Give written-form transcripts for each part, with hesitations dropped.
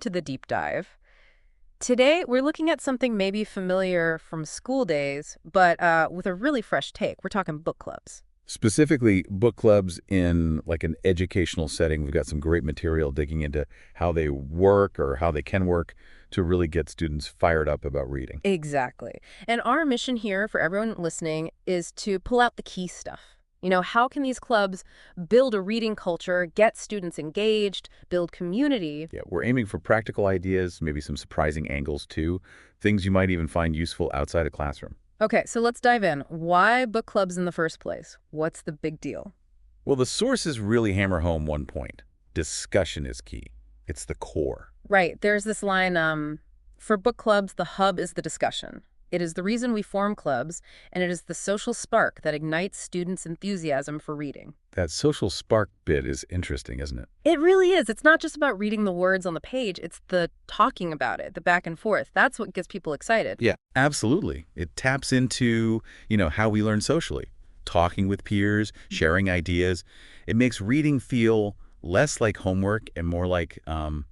To the deep dive. Today, we're looking at something maybe familiar from school days, but with a really fresh take. We're talking book clubs. Specifically, book clubs in like an educational setting. We've got some great material digging into how they work or how they can work to really get students fired up about reading. Exactly. And our mission here for everyone listening is to pull out the key stuff. How can these clubs build a reading culture, get students engaged, build community? Yeah, we're aiming for practical ideas, maybe some surprising angles too, things you might even find useful outside a classroom. Okay, so let's dive in. Why book clubs in the first place? What's the big deal? Well, the sources really hammer home one point. Discussion is key. It's the core. Right. There's this line, for book clubs, the hub is the discussion. It is the reason we form clubs, and it is the social spark that ignites students' enthusiasm for reading. That social spark bit is interesting, isn't it? It really is. It's not just about reading the words on the page. It's the talking about it, the back and forth. That's what gets people excited. Yeah, absolutely. It taps into, how we learn socially. Talking with peers, sharing ideas. It makes reading feel less like homework and more like a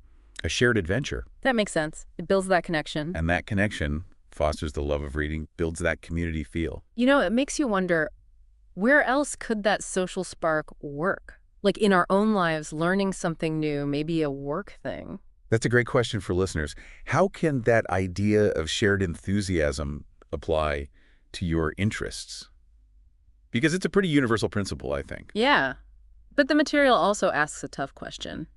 shared adventure. That makes sense. It builds that connection. And that connection fosters the love of reading, builds that community feel. It makes you wonder, where else could that social spark work? Like in our own lives, learning something new, maybe a work thing. That's a great question for listeners. How can that idea of shared enthusiasm apply to your interests? Because it's a pretty universal principle, I think. Yeah. But the material also asks a tough question.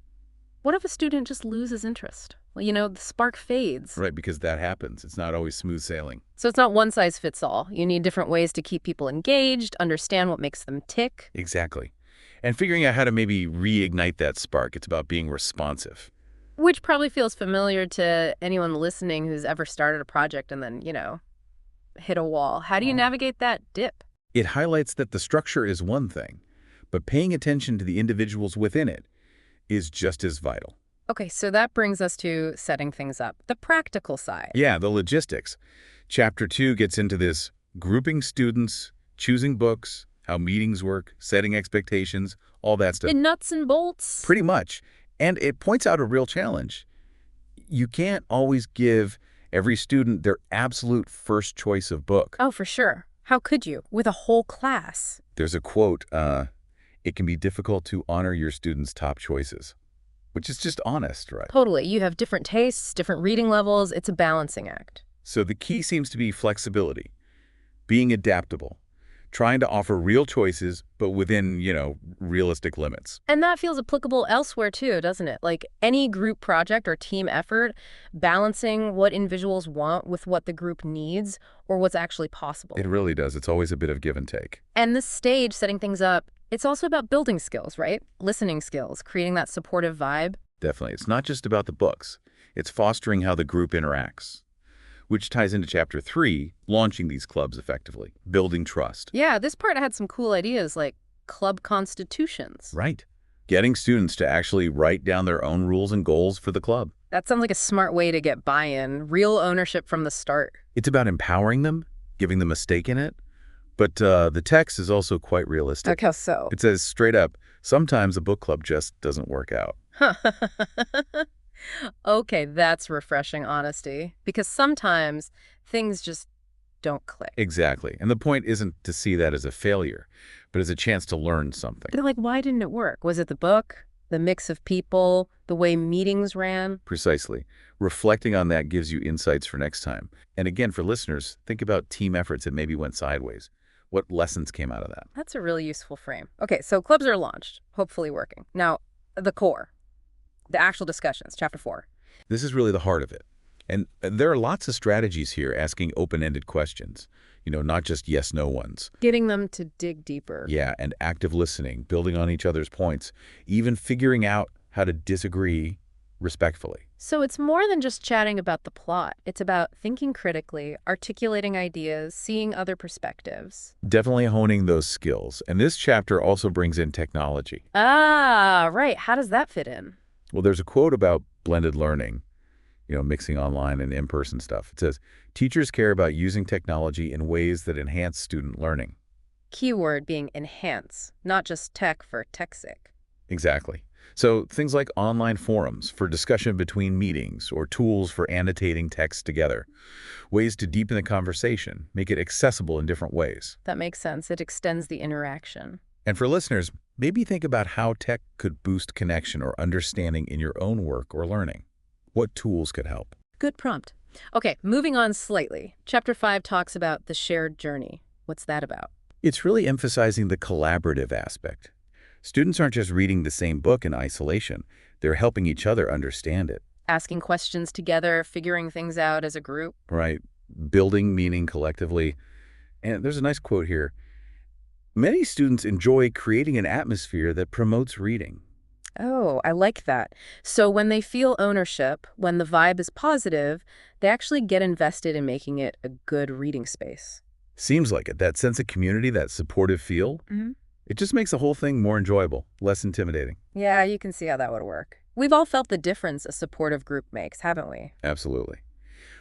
What if a student just loses interest? Well, the spark fades. Right, because that happens. It's not always smooth sailing. So it's not one size fits all. You need different ways to keep people engaged, understand what makes them tick. Exactly. And figuring out how to maybe reignite that spark. It's about being responsive. Which probably feels familiar to anyone listening who's ever started a project and then, hit a wall. How do you navigate that dip? It highlights that the structure is one thing, but paying attention to the individuals within it is just as vital. Okay, so that brings us to setting things up, the practical side. Yeah, the logistics. Chapter 2 gets into this grouping students, choosing books, how meetings work, setting expectations, all that stuff. In nuts and bolts? Pretty much. And it points out a real challenge. You can't always give every student their absolute first choice of book. Oh, for sure. How could you, with a whole class? There's a quote, it can be difficult to honor your students' top choices. Which is just honest, right? Totally. You have different tastes, different reading levels. It's a balancing act. So the key seems to be flexibility, being adaptable, trying to offer real choices, but within, realistic limits. And that feels applicable elsewhere too, doesn't it? Like any group project or team effort, balancing what individuals want with what the group needs or what's actually possible. It really does. It's always a bit of give and take. And this stage, setting things up, it's also about building skills, right? Listening skills, creating that supportive vibe. Definitely. It's not just about the books. It's fostering how the group interacts, which ties into Chapter 3, launching these clubs effectively, building trust. Yeah, this part had some cool ideas like club constitutions. Right. Getting students to actually write down their own rules and goals for the club. That sounds like a smart way to get buy-in, real ownership from the start. It's about empowering them, giving them a stake in it. But the text is also quite realistic. Like how so? It says straight up, sometimes a book club just doesn't work out. Okay, that's refreshing honesty. Because sometimes things just don't click. Exactly. And the point isn't to see that as a failure, but as a chance to learn something. They're like, why didn't it work? Was it the book, the mix of people, the way meetings ran? Precisely. Reflecting on that gives you insights for next time. And again, for listeners, think about team efforts that maybe went sideways. What lessons came out of that? That's a really useful frame. Okay, so clubs are launched, hopefully working. Now, the core, the actual discussions, Chapter 4. This is really the heart of it. And there are lots of strategies here asking open-ended questions, not just yes-no ones. Getting them to dig deeper. Yeah, and active listening, building on each other's points, even figuring out how to disagree respectfully. So it's more than just chatting about the plot. It's about thinking critically, articulating ideas, seeing other perspectives. Definitely honing those skills. And this chapter also brings in technology. Ah, right. How does that fit in? Well, there's a quote about blended learning, mixing online and in-person stuff. It says, teachers care about using technology in ways that enhance student learning. Keyword being enhance, not just tech for tech's sake. Exactly. So things like online forums for discussion between meetings or tools for annotating text together. Ways to deepen the conversation, make it accessible in different ways. That makes sense. It extends the interaction. And for listeners, maybe think about how tech could boost connection or understanding in your own work or learning. What tools could help? Good prompt. Okay, moving on slightly. Chapter 5 talks about the shared journey. What's that about? It's really emphasizing the collaborative aspect. Students aren't just reading the same book in isolation. They're helping each other understand it, Asking questions together, figuring things out as a group. right? Building meaning collectively. And there's a nice quote here. Many students enjoy creating an atmosphere that promotes reading. Oh, I like that. So when they feel ownership, when the vibe is positive, they actually get invested in making it a good reading space. Seems like it. That sense of community, that supportive feel, Mm-hmm. it just makes the whole thing more enjoyable, less intimidating. Yeah, you can see how that would work. We've all felt the difference a supportive group makes, haven't we? Absolutely.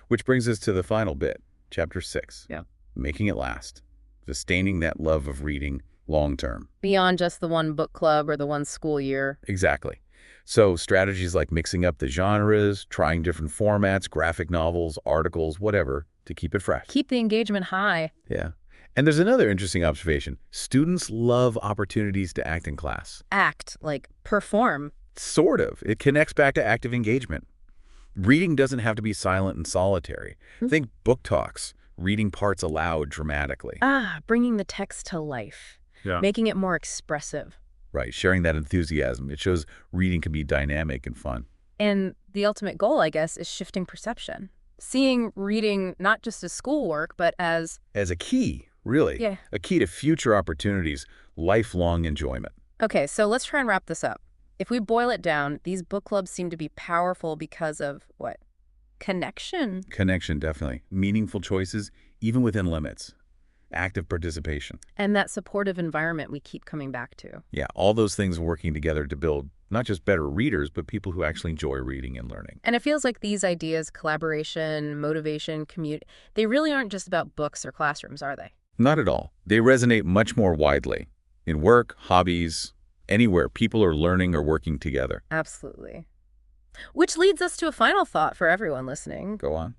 Which brings us to the final bit, Chapter 6. Yeah. Making it last. Sustaining that love of reading long term. Beyond just the one book club or the one school year. Exactly. So strategies like mixing up the genres, trying different formats, graphic novels, articles, whatever, to keep it fresh. Keep the engagement high. Yeah. And there's another interesting observation. Students love opportunities to act in class. Act, like perform. Sort of. It connects back to active engagement. Reading doesn't have to be silent and solitary. Think book talks, reading parts aloud dramatically. Bringing the text to life. Yeah. Making it more expressive. Right, sharing that enthusiasm. It shows reading can be dynamic and fun. And the ultimate goal, I guess, is shifting perception. Seeing reading not just as schoolwork, but as... As a key, really. Yeah. A key to future opportunities, lifelong enjoyment. Okay, so let's try and wrap this up. If we boil it down, these book clubs seem to be powerful because of what? Connection. Connection, definitely. Meaningful choices, even within limits. Active participation. And that supportive environment we keep coming back to. Yeah, all those things working together to build not just better readers, but people who actually enjoy reading and learning. And it feels like these ideas, collaboration, motivation, commute, they really aren't just about books or classrooms, are they? Not at all. They resonate much more widely. In work, hobbies, anywhere people are learning or working together. Absolutely. Which leads us to a final thought for everyone listening. Go on.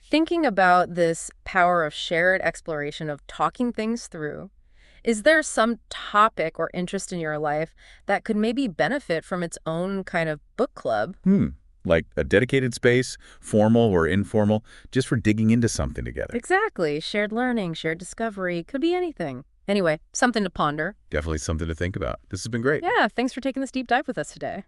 Thinking about this power of shared exploration, of talking things through, is there some topic or interest in your life that could maybe benefit from its own kind of book club? Like a dedicated space, formal or informal, just for digging into something together. Exactly. Shared learning, shared discovery, could be anything. Anyway, something to ponder. Definitely something to think about. This has been great. Yeah, thanks for taking this deep dive with us today.